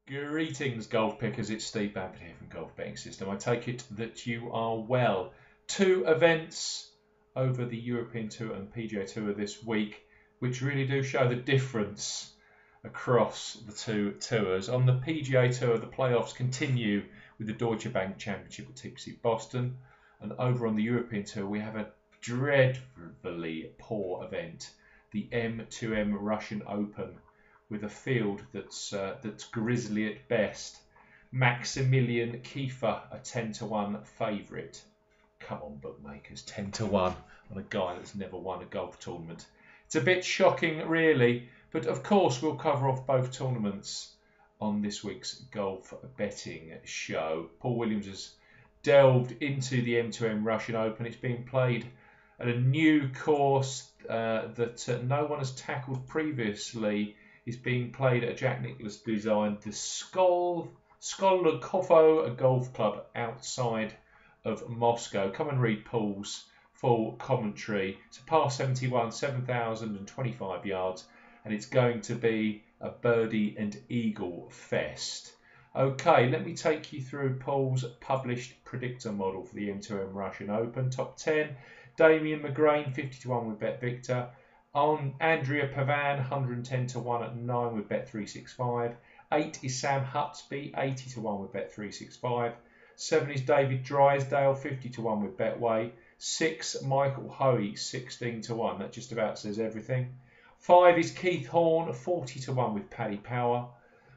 Greetings, golf pickers. It's Steve Bamford here from Golf Betting System. I take it that you are well. Two events over the European Tour and PGA Tour this week, which really do show the difference across the two tours. On the PGA Tour, the playoffs continue with the Deutsche Bank Championship at TPC Boston, and over on the European Tour, we have a dreadfully poor event, the M2M Russian Open, with a field that's grisly at best. Maximilian Kiefer, a 10-1 favourite. Come on, bookmakers, 10-1 on a guy that's never won a golf tournament. It's a bit shocking, really, but of course we'll cover off both tournaments on this week's golf betting show. Paul Williams has delved into the M2M Russian Open. It's being played at a new course that no one has tackled previously. Is being played at a Jack Nicklaus designed the Skolkovo Golf Club outside of Moscow. Come and read Paul's full commentary. It's a par 71, 7,025 yards, and it's going to be a birdie and eagle fest. Okay, let me take you through Paul's published predictor model for the M2M Russian Open. Top 10, Damien McGrain, 50-1 with Bet Victor. On Andrea Pavan, 110-1 at 9 with Bet365. 8 is Sam Hutsby, 80-1 with Bet365. 7 is David Drysdale, 50-1 with Betway. 6, Michael Hoey, 16-1. That just about says everything. 5 is Keith Horn, 40-1 with Paddy Power.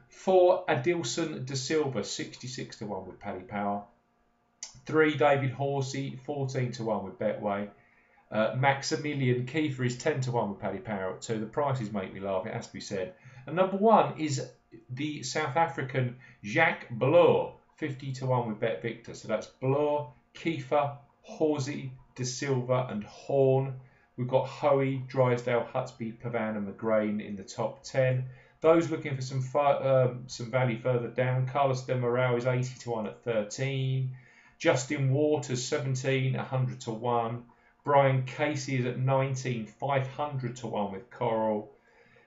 4, Adilson De Silva, 66-1 with Paddy Power. 3, David Horsey, 14-1 with Betway. Maximilian Kiefer is 10-1 with Paddy Power at 2. The prices make me laugh, it has to be said. And number 1 is the South African Jacques Blore, 50-1 with Bet Victor. So that's Blore, Kiefer, Horsey, De Silva and Horn. We've got Hoey, Drysdale, Hutsby, Pavan and McGrain in the top 10. Those looking for some value further down, Carlos De Moral is 80-1 at 13. Justin Waters, 17, 100-1. Brian Casey is at 19, 500-1 with Coral.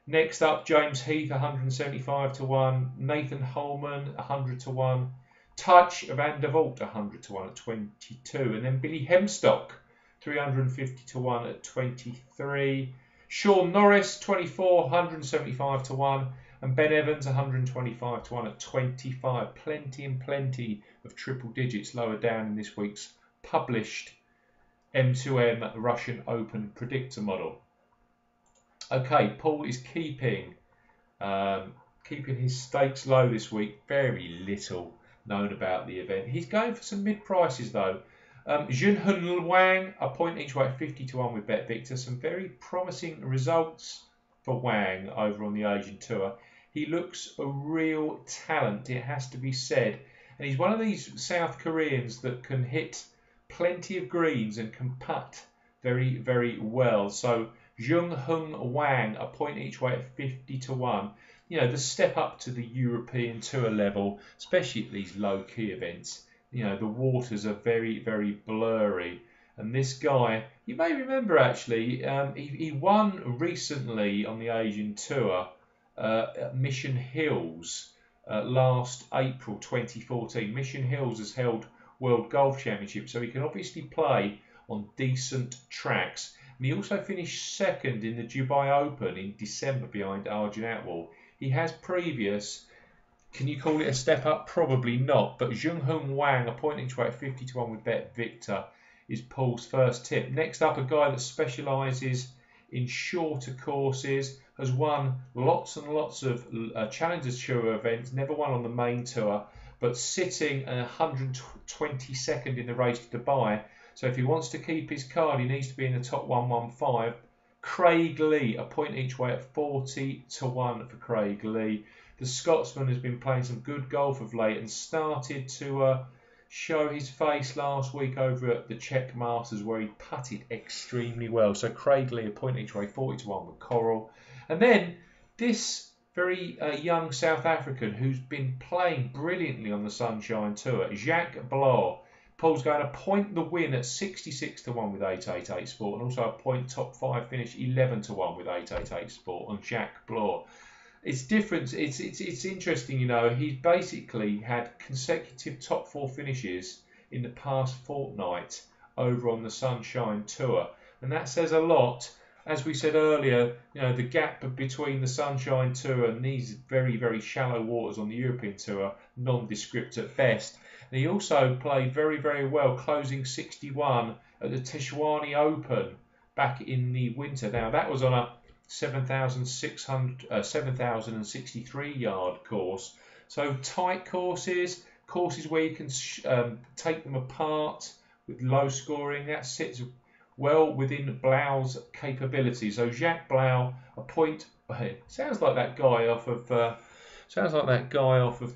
Next up, James Heath, 175-1. Nathan Holman, 100-1. Touch Van der Vault, 100-1 at 22. And then Billy Hemstock, 350-1 at 23. Sean Norris, 24, 175-1. And Ben Evans, 125-1 at 25. Plenty of triple digits lower down in this week's published M2M Russian Open predictor model. Okay, Paul is keeping his stakes low this week. Very little known about the event. He's going for some mid prices though. Junhun Wang, a point each way at 50-1 with Bet Victor. Some very promising results for Wang over on the Asian Tour. He looks a real talent, it has to be said. And he's one of these South Koreans that can hit plenty of greens and can putt very well. So Junhun Wang, a point each way at 50-1. You know, the step up to the European Tour level, especially at these low-key events. You know, the waters are very blurry. And this guy, you may remember actually, he won recently on the Asian Tour at Mission Hills last April 2014. Mission Hills has held World Golf Championship, so he can obviously play on decent tracks. And he also finished second in the Dubai Open in December behind Arjun Atwal. He has previous, can you call it a step up? Probably not, but Junhun Wang, a point each way at 50-1 with Bet Victor, is Paul's first tip. Next up, a guy that specialises in shorter courses, has won lots and lots of Challengers Tour events, never won on the main tour, but sitting at 122nd in the race to Dubai. So if he wants to keep his card, he needs to be in the top 115. Craig Lee, a point each way at 40-1 for Craig Lee. The Scotsman has been playing some good golf of late and started to show his face last week over at the Czech Masters, where he putted extremely well. So Craig Lee, a point each way, 40-1 with Coral. And then this very young South African who's been playing brilliantly on the Sunshine Tour, Jacques Blore. Paul's going to point the win at 66-1 with 888 Sport, and also a point top 5 finish 11-1 with 888 Sport on Jacques Blore. It's different. It's interesting, you know. He's basically had consecutive top 4 finishes in the past fortnight over on the Sunshine Tour, and that says a lot. As we said earlier, you know, the gap between the Sunshine Tour and these very, very shallow waters on the European Tour, nondescript at best. And he also played very, very well, closing 61 at the Tishwani Open back in the winter. Now that was on a 7,063 yard course. So tight courses where you can take them apart with low scoring. That sits well within Blau's capability. So Jacques Blau, a point. Sounds like that guy off of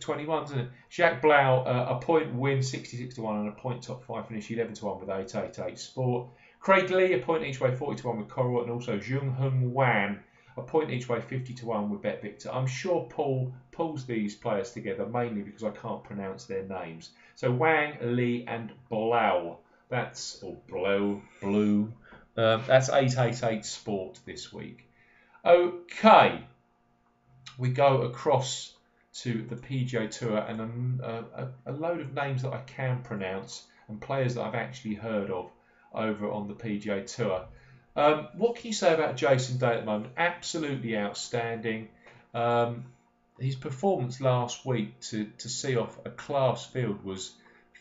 21, doesn't it? Jacques Blau, a point win, 66 to 1, and a point top 5 finish, 11 to 1 with 888 Sport. Craig Lee, a point each way, 40 to 1 with Coral, and also Jung Hung Wan, a point each way, 50 to 1 with Bet Victor. I'm sure Paul pulls these players together mainly because I can't pronounce their names. So Wang, Lee, and Blau. That's Blue. That's 888 Sport this week. Okay, we go across to the PGA Tour and a load of names that I can pronounce and players that I've actually heard of over on the PGA Tour. What can you say about Jason Day at the moment? Absolutely outstanding. His performance last week to see off a class field was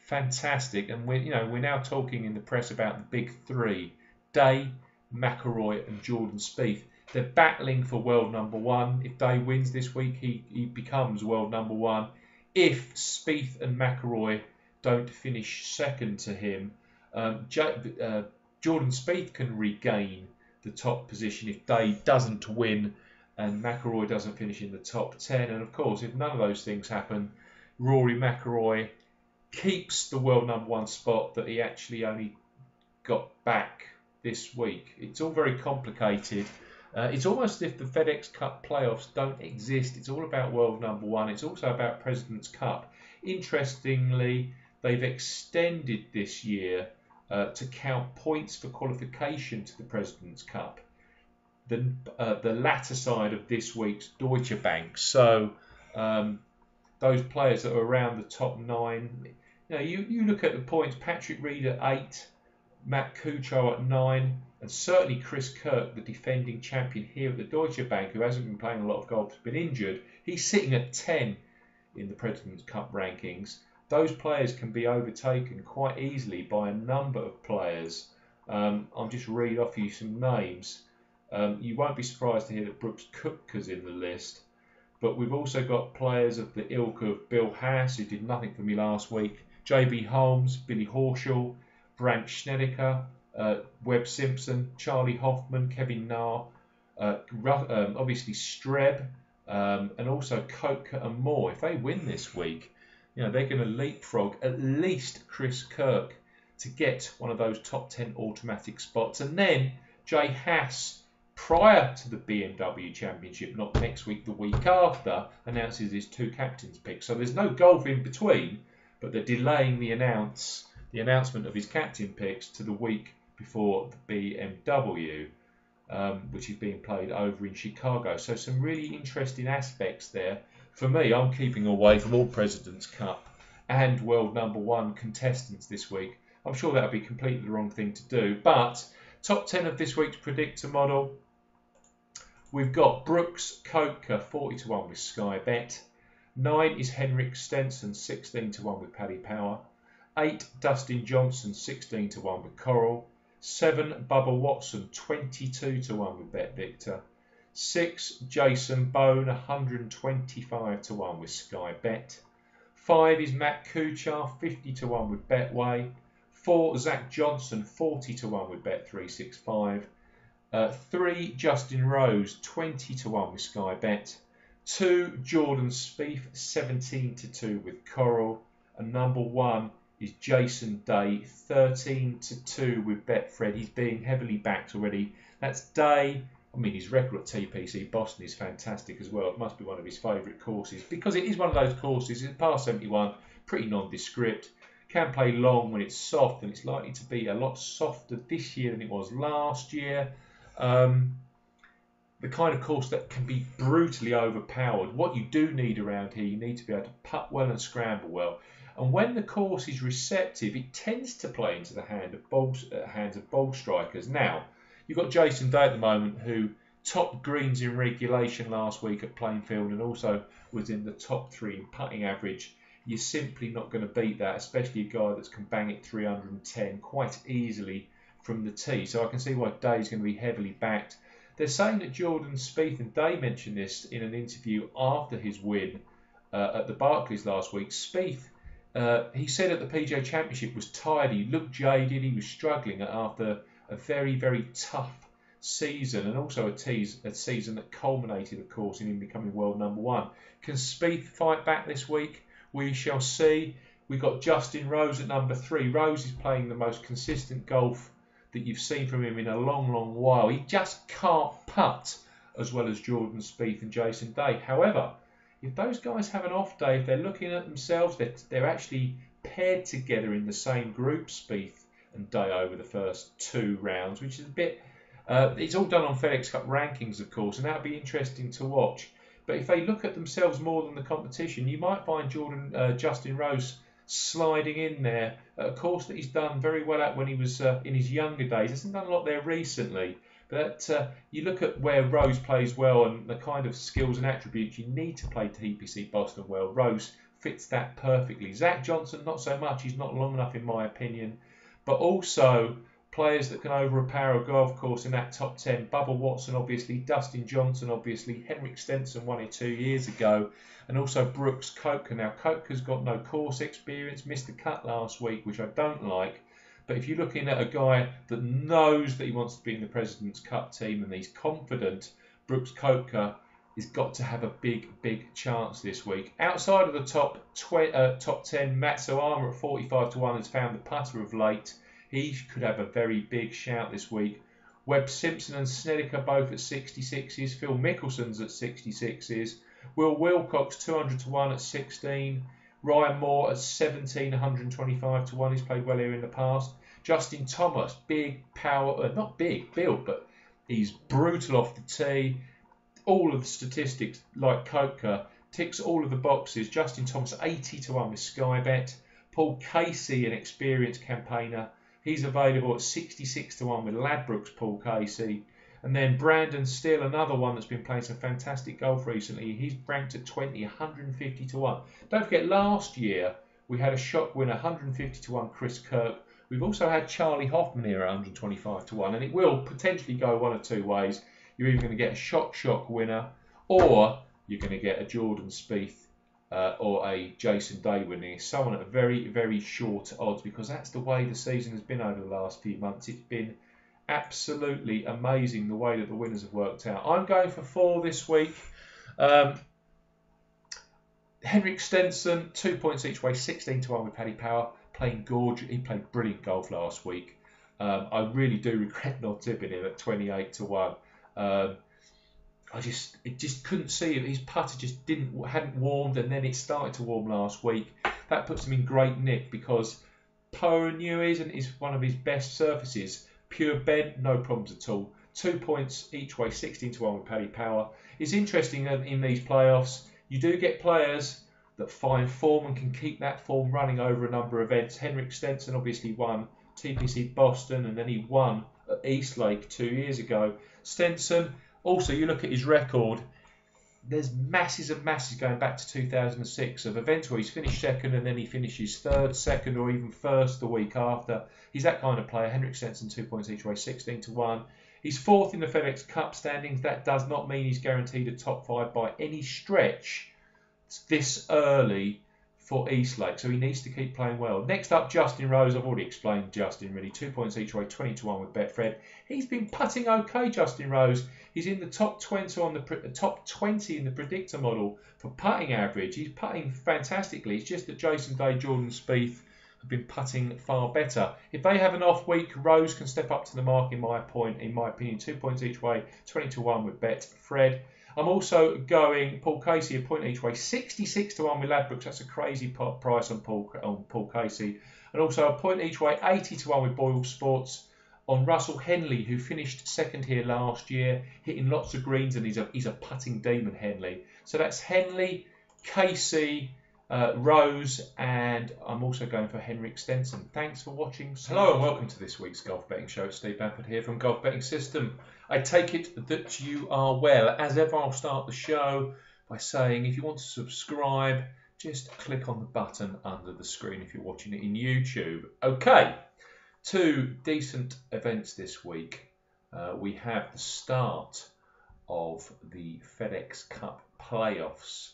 fantastic, and we're now talking in the press about the big three: Day, McIlroy, and Jordan Spieth. They're battling for world number 1. If Day wins this week, he becomes world number 1. If Spieth and McIlroy don't finish second to him, Jordan Spieth can regain the top position if Day doesn't win and McIlroy doesn't finish in the top 10. And of course, if none of those things happen, Rory McIlroy keeps the world number 1 spot that he actually only got back this week. It's all very complicated. It's almost as if the FedEx Cup playoffs don't exist. It's all about world number 1. It's also about President's Cup. Interestingly, they've extended this year to count points for qualification to the President's Cup. The latter side of this week's Deutsche Bank. So those players that are around the top 9, you look at the points. Patrick Reed at 8, Matt Kuchar at 9, and certainly Chris Kirk, the defending champion here at the Deutsche Bank, who hasn't been playing a lot of golf, has been injured. He's sitting at 10 in the President's Cup rankings. Those players can be overtaken quite easily by a number of players. I'll just read off you some names. You won't be surprised to hear that Brooks Koepka's in the list. But we've also got players of the ilk of Bill Haas, who did nothing for me last week, J.B. Holmes, Billy Horschel, Brandt Snedeker, Webb Simpson, Charlie Hoffman, Kevin Na, obviously Streb, and also Koepka and Moore. If they win this week, they're going to leapfrog at least Chris Kirk to get one of those top 10 automatic spots. And then Jay Haas, prior to the BMW Championship, not next week, the week after, announces his 2 captains picks. So there's no golf in between, but they're delaying the announcement of his captain picks to the week before the BMW, which is being played over in Chicago. So some really interesting aspects there. For me, I'm keeping away from all President's Cup and world number 1 contestants this week. I'm sure that would be completely the wrong thing to do. But top 10 of this week's Predictor model. We've got Brooks Koepka, 40 to 1 with Sky Bet. 9 is Henrik Stenson, 16 to 1 with Paddy Power. 8, Dustin Johnson, 16 to 1 with Coral. 7, Bubba Watson, 22 to 1 with Bet Victor. 6, Jason Bone, 125 to 1 with Sky Bet. 5 is Matt Kuchar, 50 to 1 with Betway. 4, Zach Johnson, 40 to 1 with Bet365. 3, Justin Rose, 20 to 1 with Sky Bet. 2, Jordan Spieth, 17 to 2 with Coral. And number 1 is Jason Day, 13 to 2 with Betfred. He's being heavily backed already. That's Day. I mean, his record at TPC Boston is fantastic as well. It must be one of his favourite courses because it is one of those courses. It's par 71, pretty nondescript. Can play long when it's soft, and it's likely to be a lot softer this year than it was last year. the kind of course that can be brutally overpowered. What you do need around here, you need to be able to putt well and scramble well. And when the course is receptive, it tends to play into the hands of ball strikers. Now, you've got Jason Day at the moment, who topped greens in regulation last week at Plainfield and also was in the top 3 in putting average. You're simply not going to beat that, especially a guy that can bang it 310 quite easily from the tee. So I can see why Day's going to be heavily backed. They're saying that Jordan Spieth, and Day mentioned this in an interview after his win at the Barclays last week. Spieth, he said at the PGA Championship, was tired. He looked jaded. He was struggling after a very, very tough season, and also a season that culminated, of course, in him becoming world #1. Can Spieth fight back this week? We shall see. We've got Justin Rose at #3. Rose is playing the most consistent golf that you've seen from him in a long, long while. He just can't putt as well as Jordan Spieth and Jason Day. However, if those guys have an off day, if they're looking at themselves, they're actually paired together in the same group, Spieth and Day, over the first 2 rounds, which is a bit... it's all done on FedEx Cup rankings, of course, and that'll be interesting to watch. But if they look at themselves more than the competition, you might find Justin Rose sliding in there at a course that he's done very well at when he was in his younger days. Hasn't done a lot there recently. But you look at where Rose plays well and the kind of skills and attributes you need to play TPC Boston well. Rose fits that perfectly. Zach Johnson, not so much. He's not long enough, in my opinion. But also players that can overpower a golf course in that top 10. Bubba Watson, obviously. Dustin Johnson, obviously. Henrik Stenson won it 2 years ago. And also Brooks Koepka. Now, Koepka's got no course experience. Missed the cut last week, which I don't like. But if you're looking at a guy that knows that he wants to be in the President's Cup team and he's confident, Brooks Koepka has got to have a big, big chance this week. Outside of the top 10, Matt Soama at 45-1 has found the putter of late. He could have a very big shout this week. Webb Simpson and Snedeker both at 66s. Phil Mickelson's at 66s. Will Wilcox 200-1 at 16. Ryan Moore at 17, 125-1. He's played well here in the past. Justin Thomas, big power, not big build, but he's brutal off the tee. All of the statistics, like Koepka, ticks all of the boxes. Justin Thomas 80-1 with Sky Bet. Paul Casey, an experienced campaigner, he's available at 66-1 with Ladbrokes Paul Casey. And then Brandon Steele, another one that's been playing some fantastic golf recently. He's ranked at 20, 150-1. Don't forget, last year we had a shock winner, 150-1, Chris Kirk. We've also had Charlie Hoffman here at 125-1, and it will potentially go one of 2 ways. You're either going to get a shock winner, or you're going to get a Jordan Spieth or a Jason Day winning. Someone at a very, very short odds, because that's the way the season has been over the last few months. It's been absolutely amazing the way that the winners have worked out. I'm going for 4 this week. Henrik Stenson, 2 points each way, 16-1 with Paddy Power, playing gorgeous. He played brilliant golf last week. I really do regret not tipping him at 28-1. I just couldn't see it. His putter just hadn't warmed, and then it started to warm last week. That puts him in great nick, because Poa Nui is one of his best surfaces. Pure bend, no problems at all. 2 points each way, 16-1 with Paddy Power. It's interesting that in these playoffs, you do get players that find form and can keep that form running over a number of events. Henrik Stenson obviously won TPC Boston, and then he won at Eastlake 2 years ago. Stenson, also, you look at his record, there's masses and masses going back to 2006 of events where he's finished second and then he finishes third, second, or even first the week after. He's that kind of player. Henrik Stenson, 2 points each way, 16-1. He's 4th in the FedEx Cup standings. That does not mean he's guaranteed a top 5 by any stretch this early for Eastlake, so he needs to keep playing well. Next up, Justin Rose. I've already explained Justin, really. 2 points each way, 20-1 with Betfred. He's been putting okay, Justin Rose. He's in the top 20 in the predictor model for putting average. He's putting fantastically. It's just that Jason Day, Jordan Spieth have been putting far better. If they have an off week, Rose can step up to the mark in my opinion. 2 points each way, 20-1 with Betfred. I'm also going Paul Casey, a point each way, 66-1 with Ladbrokes. That's a crazy price on Paul Casey. And also a point each way, 80-1 with Boyle Sports on Russell Henley, who finished second here last year, hitting lots of greens, and he's a putting demon, Henley. So that's Henley, Casey, Rose, and I'm also going for Henrik Stenson. Thanks for watching. Hello and welcome to this week's Golf Betting Show. Steve Bamford here from Golf Betting System. I take it that you are well. As ever, I'll start the show by saying if you want to subscribe, just click on the button under the screen if you're watching it in YouTube. Okay, two decent events this week. We have the start of the FedEx Cup playoffs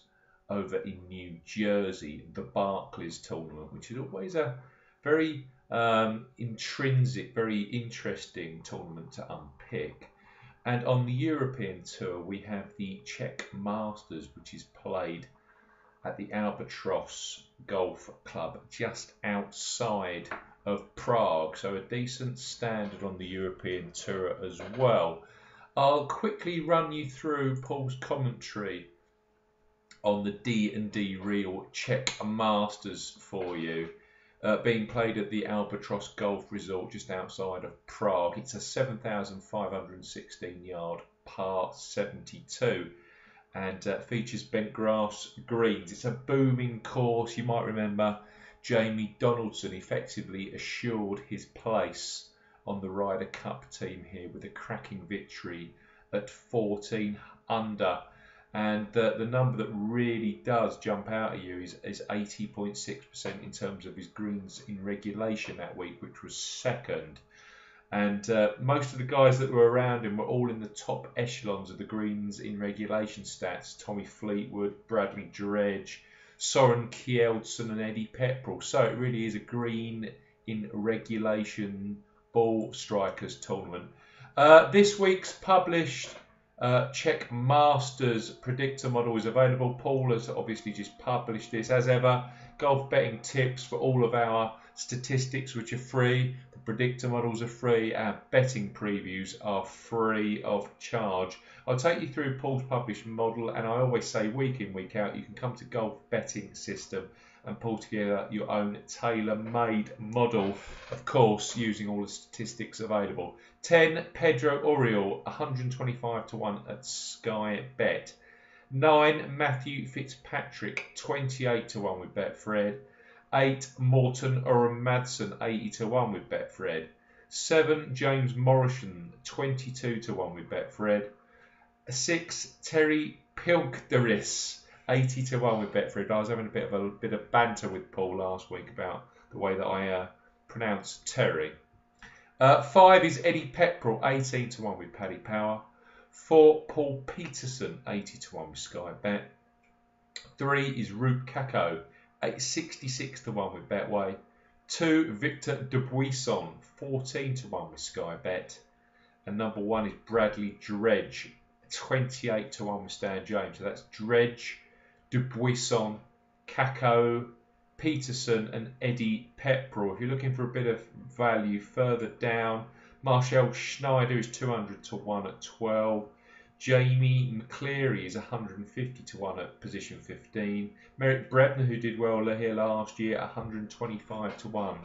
over in New Jersey, the Barclays tournament, which is always a very intrinsic, very interesting tournament to unpick. And on the European tour, we have the Czech Masters, which is played at the Albatross Golf Club just outside of Prague. So a decent standard on the European tour as well. I'll quickly run you through Paul's commentary on the D&D Real Czech Masters for you, being played at the Albatross Golf Resort just outside of Prague. It's a 7,516 yard par 72 and features bent grass greens. It's a booming course. You might remember Jamie Donaldson effectively assured his place on the Ryder Cup team here with a cracking victory at 14 under. And the number that really does jump out at you is 80.6% in terms of his greens in regulation that week, which was second. And most of the guys that were around him were all in the top echelons of the greens in regulation stats. Tommy Fleetwood, Bradley Dredge, Soren Kjeldsen and Eddie Pepperell. So it really is a green in regulation ball strikers tournament. This week's published Czech Masters predictor model is available. Paul has obviously just published this. As ever, golf betting tips for all of our statistics, which are free. The predictor models are free. Our betting previews are free of charge. I'll take you through Paul's published model, and I always say week in, week out, you can come to Golf Betting System and pull together your own tailor-made model, of course, using all the statistics available. 10, Pedro Oriol, 125 to 1 at Sky Bet. 9, Matthew Fitzpatrick, 28 to 1 with Betfred. 8, Morten Oram Madsen, 80 to 1 with Betfred. 7, James Morrison, 22 to 1 with Betfred. 6, Terry Pilkderis, 80 to 1 with Betfred. I was having a bit of banter with Paul last week about the way that I pronounce Terry. 5 is Eddie Pepperell, 18 to 1 with Paddy Power. 4, Paul Peterson, 80 to 1 with Sky Bet. 3 is Roop Kako, 66 to 1 with Betway. 2, Victor Dubuisson, 14 to 1 with Sky Bet. And number 1 is Bradley Dredge, 28 to 1 with Stan James. So that's Dredge, Dubuisson, Kako, Peterson and Eddie Pepperell. If you're looking for a bit of value further down, Marcel Schneider is 200 to 1 at 12. Jamie McCleary is 150 to 1 at position 15. Merrick Brebner, who did well here last year, 125 to 1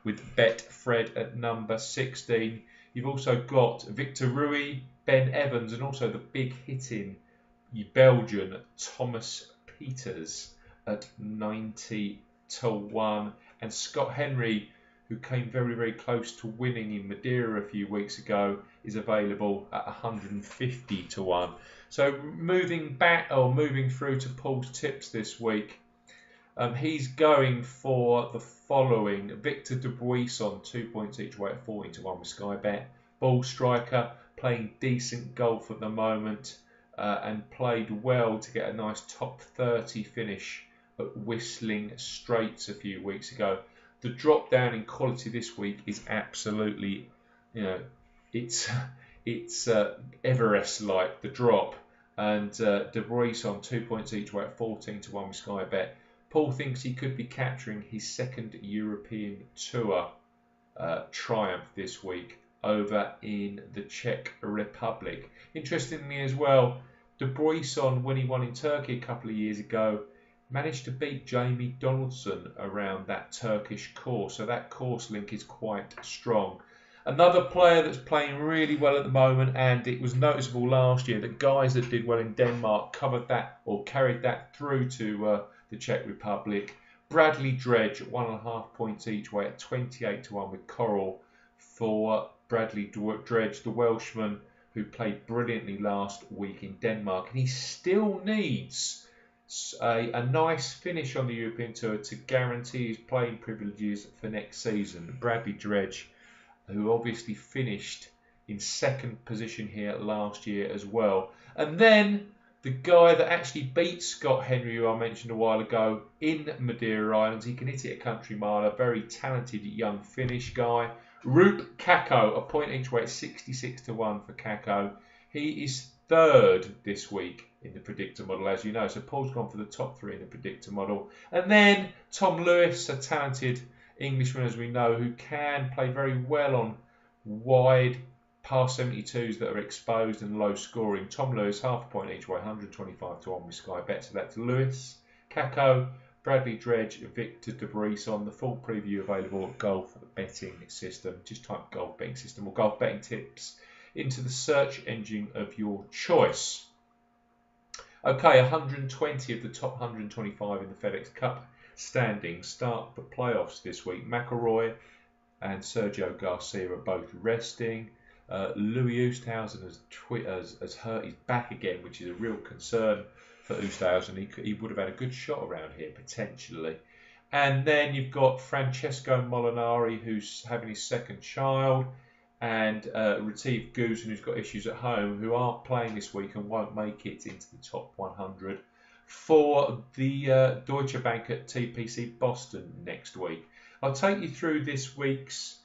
with Betfred at number 16. You've also got Victor Rui, Ben Evans, and also the big hitting Belgian Thomas Peters at 90 to 1. And Scott Henry, who came very, very close to winning in Madeira a few weeks ago, is available at 150 to 1. So moving through to Paul's tips this week, he's going for the following. Victor Dubuisson, 2 points each way at 14 to 1 with Sky Bet. Ball striker, playing decent golf at the moment, and played well to get a nice top 30 finish at Whistling Straits a few weeks ago. The drop down in quality this week is absolutely, it's Everest-like, the drop. And Dubuisson, 2 points each way at 14 to 1 with Sky Bet. Paul thinks he could be capturing his second European Tour triumph this week over in the Czech Republic. Interestingly as well, Dubuisson, when he won in Turkey a couple of years ago, managed to beat Jamie Donaldson around that Turkish course. So that course link is quite strong. Another player that's playing really well at the moment, and it was noticeable last year that guys that did well in Denmark covered that or carried that through to the Czech Republic. Bradley Dredge at 1.5 points each way at 28 to 1 with Coral for Bradley Dredge, the Welshman who played brilliantly last week in Denmark. And he still needs a nice finish on the European Tour to guarantee his playing privileges for next season. Bradley Dredge, who obviously finished in second position here last year as well. And then the guy that actually beat Scott Henry, who I mentioned a while ago, in Madeira Islands. He can hit it a country mile, a very talented young Finnish guy. Rup Kakko, a point each way at 66 to 1 for Kakko. He is third this week in the predictor model, as you know. So Paul's gone for the top three in the predictor model. And then Tom Lewis, a talented Englishman, as we know, who can play very well on wide past 72s that are exposed and low scoring. Tom Lewis, half a point each way, 125 to 1 with Sky Bet. So that's Lewis, Kakko, Bradley Dredge, Victor de Brisson. The full preview available at Golf Betting System. Just type Golf Betting System or Golf Betting Tips into the search engine of your choice. Okay, 120 of the top 125 in the FedEx Cup standings start the playoffs this week. McIlroy and Sergio Garcia are both resting. Louis Oosthuizen has hurt his back again, which is a real concern for Oosthuizen. He would have had a good shot around here, potentially. And then you've got Francesco Molinari, who's having his second child, and Retief Goosen, who's got issues at home, who aren't playing this week and won't make it into the top 100 for the Deutsche Bank at TPC Boston next week. I'll take you through this week's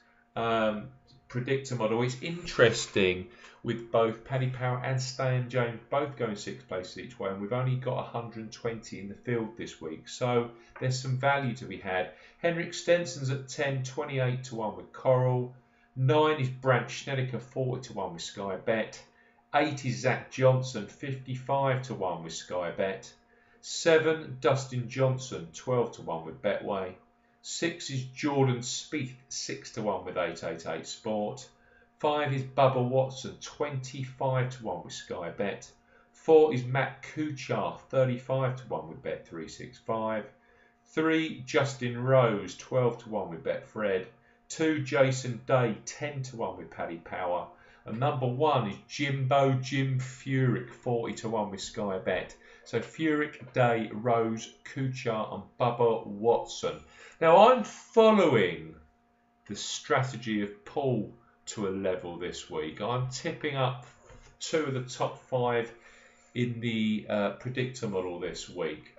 predictor model. It's interesting with both Paddy Power and Stan James both going 6 places each way, and we've only got 120 in the field this week, so there's some value to be had. Henrik Stenson's at 10, 28 to 1 with Coral. 9 is Brandt Snedeker, 40 to 1 with Sky Bet. 8 is Zach Johnson, 55 to 1 with Sky Bet. 7, Dustin Johnson, 12 to 1 with Betway. 6 is Jordan Spieth, 6 to 1 with 888 Sport. 5 is Bubba Watson, 25 to 1 with Sky Bet. 4 is Matt Kuchar, 35 to 1 with Bet365. 3, Justin Rose, 12 to 1 with Betfred. 2, Jason Day, 10 to 1 with Paddy Power. And number 1 is Jim Furyk, 40 to 1 with Sky Bet. So Furyk, Day, Rose, Kuchar and Bubba Watson. Now I'm following the strategy of Paul to a level this week. I'm tipping up 2 of the top 5 in the predictor model this week.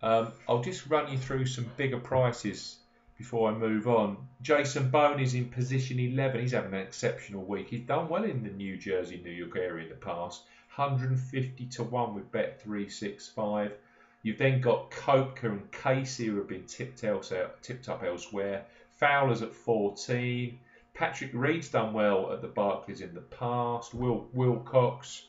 I'll just run you through some bigger prices before I move on. Jason Bone is in position 11. He's having an exceptional week. He's done well in the New Jersey, New York area in the past. 150 to 1 with Bet365. You've then got Koepka and Casey, who have been tipped up elsewhere. Fowler's at 14. Patrick Reed's done well at the Barclays in the past. Wilcox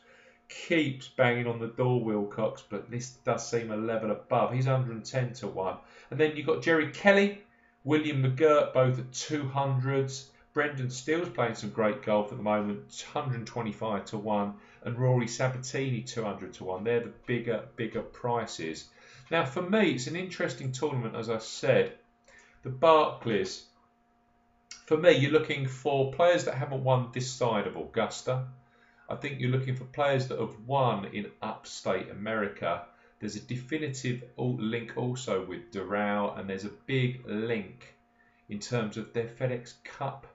keeps banging on the door, Wilcox, but this does seem a level above. He's 110 to 1. And then you've got Jerry Kelly, William McGirt, both at 200s. Brendan Steele's playing some great golf at the moment, 125 to 1. And Rory Sabatini, 200 to 1. They're the bigger prices. Now, for me, it's an interesting tournament, as I said. The Barclays, for me, you're looking for players that haven't won this side of Augusta. I think you're looking for players that have won in upstate America. There's a definitive link also with Doral, and there's a big link in terms of their FedEx Cup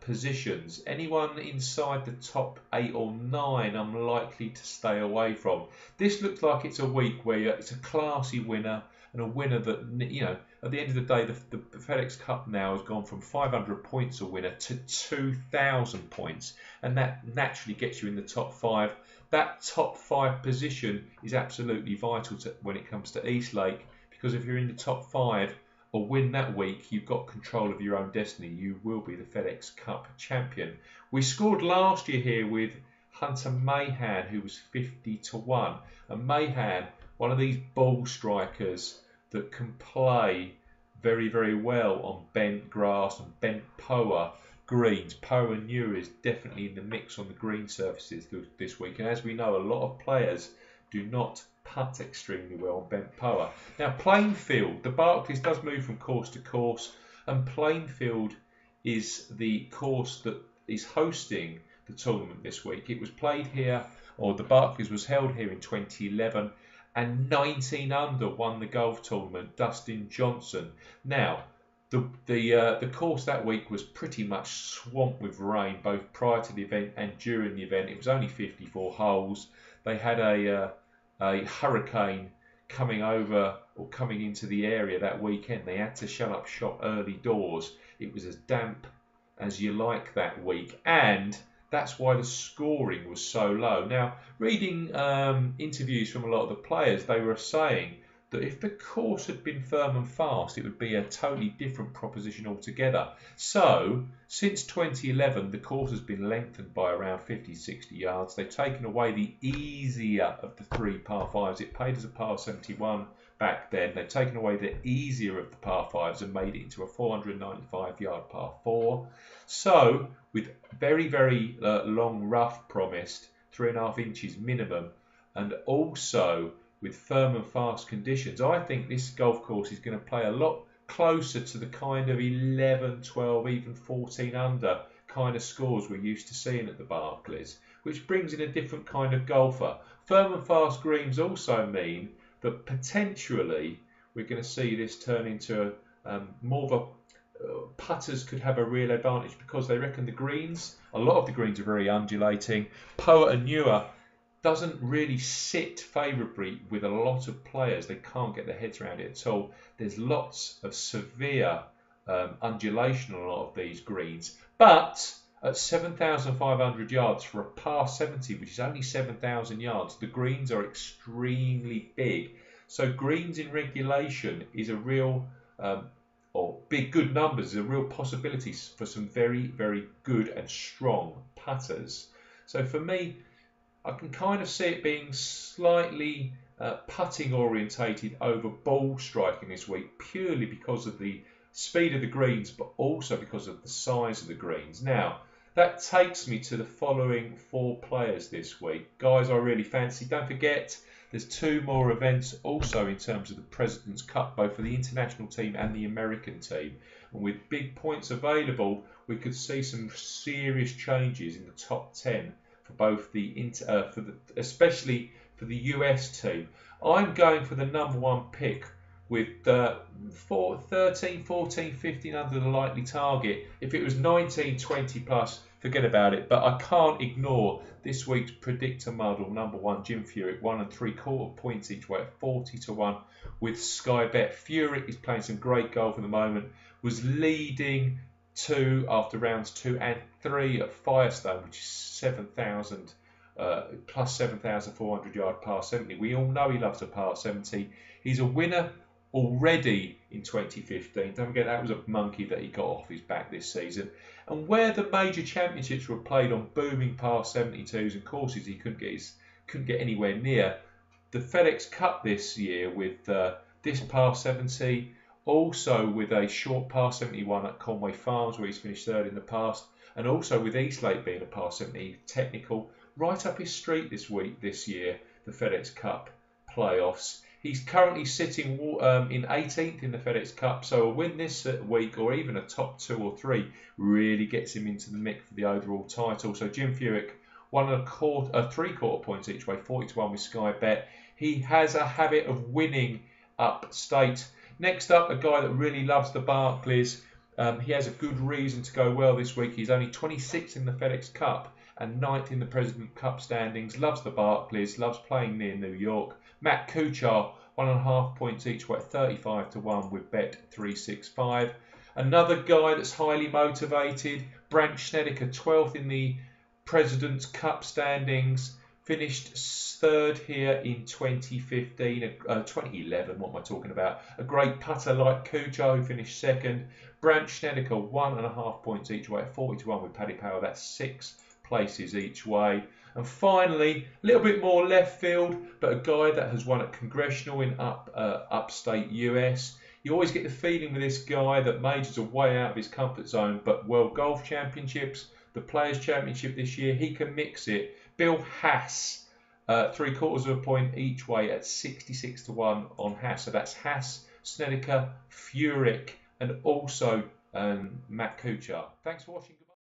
positions. Anyone inside the top 8 or 9 I'm likely to stay away from. This looks like it's a week where it's a classy winner, and a winner that, you know, at the end of the day, the FedEx Cup now has gone from 500 points a winner to 2,000 points, and that naturally gets you in the top 5. That top 5 position is absolutely vital when it comes to Eastlake, because if you're in the top 5 or win that week, you've got control of your own destiny. You will be the FedEx Cup champion. We scored last year here with Hunter Mahan, who was 50 to 1. And Mahan, one of these ball strikers that can play very, very well on bent grass and bent POA. greens. Poa and Nura is definitely in the mix on the green surfaces this week. And as we know, a lot of players do not putt extremely well on bent Poa. Now, Plainfield, the Barclays does move from course to course, and Plainfield is the course that is hosting the tournament this week. It was played here, or the Barclays was held here in 2011, and 19 under won the golf tournament, Dustin Johnson. Now, the course that week was pretty much swamped with rain, both prior to the event and during the event. It was only 54 holes. They had a hurricane coming over or coming into the area that weekend. They had to shut up shop early doors. It was as damp as you like that week, and that's why the scoring was so low. Now, reading interviews from a lot of the players, they were saying that if the course had been firm and fast, it would be a totally different proposition altogether. So, since 2011, the course has been lengthened by around 50, 60 yards. They've taken away the easier of the 3 par 5s. It played as a par 71 back then. They've taken away the easier of the par 5s and made it into a 495-yard par 4. So, with very, very long rough promised, 3.5 inches minimum, and also with firm and fast conditions, I think this golf course is going to play a lot closer to the kind of 11, 12, even 14 under kind of scores we're used to seeing at the Barclays, which brings in a different kind of golfer. Firm and fast greens also mean that potentially we're going to see this turn into more of a putters could have a real advantage, because they reckon the greens, a lot of the greens are very undulating. Poa and Nura doesn't really sit favourably with a lot of players. They can't get their heads around it at all. There's lots of severe undulation on a lot of these greens. But at 7,500 yards for a par 70, which is only 7,000 yards, the greens are extremely big. So greens in regulation is a real, or big good numbers, is a real possibility for some very, very good and strong putters. So for me, I can kind of see it being slightly putting orientated over ball striking this week, purely because of the speed of the greens, but also because of the size of the greens. Now, that takes me to the following 4 players this week. Guys I really fancy. Don't forget, there's 2 more events also in terms of the President's Cup, both for the international team and the American team. And with big points available, we could see some serious changes in the top 10 for both especially for the US team. I'm going for the #1 pick with 13, 14, 15 under the likely target. If it was 19, 20 plus, forget about it. But I can't ignore this week's predictor model, #1 Jim Furyk, 1 3/4 points each way at 40 to 1 with Sky Bet. Furyk is playing some great golf at the moment, was leading 2 after rounds 2 and 3 at Firestone, which is 7,000 plus 7,400 yard par 70. We all know he loves a par 70. He's a winner already in 2015. Don't forget, that was a monkey that he got off his back this season. And where the major championships were played on booming par 72s and courses he couldn't get anywhere near, the FedEx Cup this year with this par 70, also with a short par 71 at Conway Farms where he's finished 3rd in the past, and also with Eastlake being a par 70 technical, right up his street this year, the FedEx Cup playoffs. He's currently sitting in 18th in the FedEx Cup, so a win this week or even a top 2 or 3 really gets him into the mix for the overall title. So Jim Furyk, 1 3/4 points each way, 40 to 1 with Sky Bet. He has a habit of winning upstate. Next up, a guy that really loves the Barclays. He has a good reason to go well this week. He's only 26th in the FedEx Cup and 9th in the President Cup standings. Loves the Barclays, loves playing near New York. Matt Kuchar, 1.5 points each way, 35 to 1 with Bet 365. Another guy that's highly motivated, Brandt Snedeker, 12th in the President's Cup standings. Finished 3rd here in 2011, what am I talking about? A great putter like Kuchar, who finished 2nd. Brandt Snedeker, 1.5 points each way, 40 to 1 with Paddy Power. That's 6 places each way. And finally, a little bit more left field, but a guy that has won at Congressional in upstate US. You always get the feeling with this guy that majors are way out of his comfort zone, but World Golf Championships, the Players' Championship this year, he can mix it. Bill Haas, 3/4 point each way at 66 to 1 on Haas. So that's Haas, Snedeker, Furyk, and also Matt Kuchar. Thanks for watching.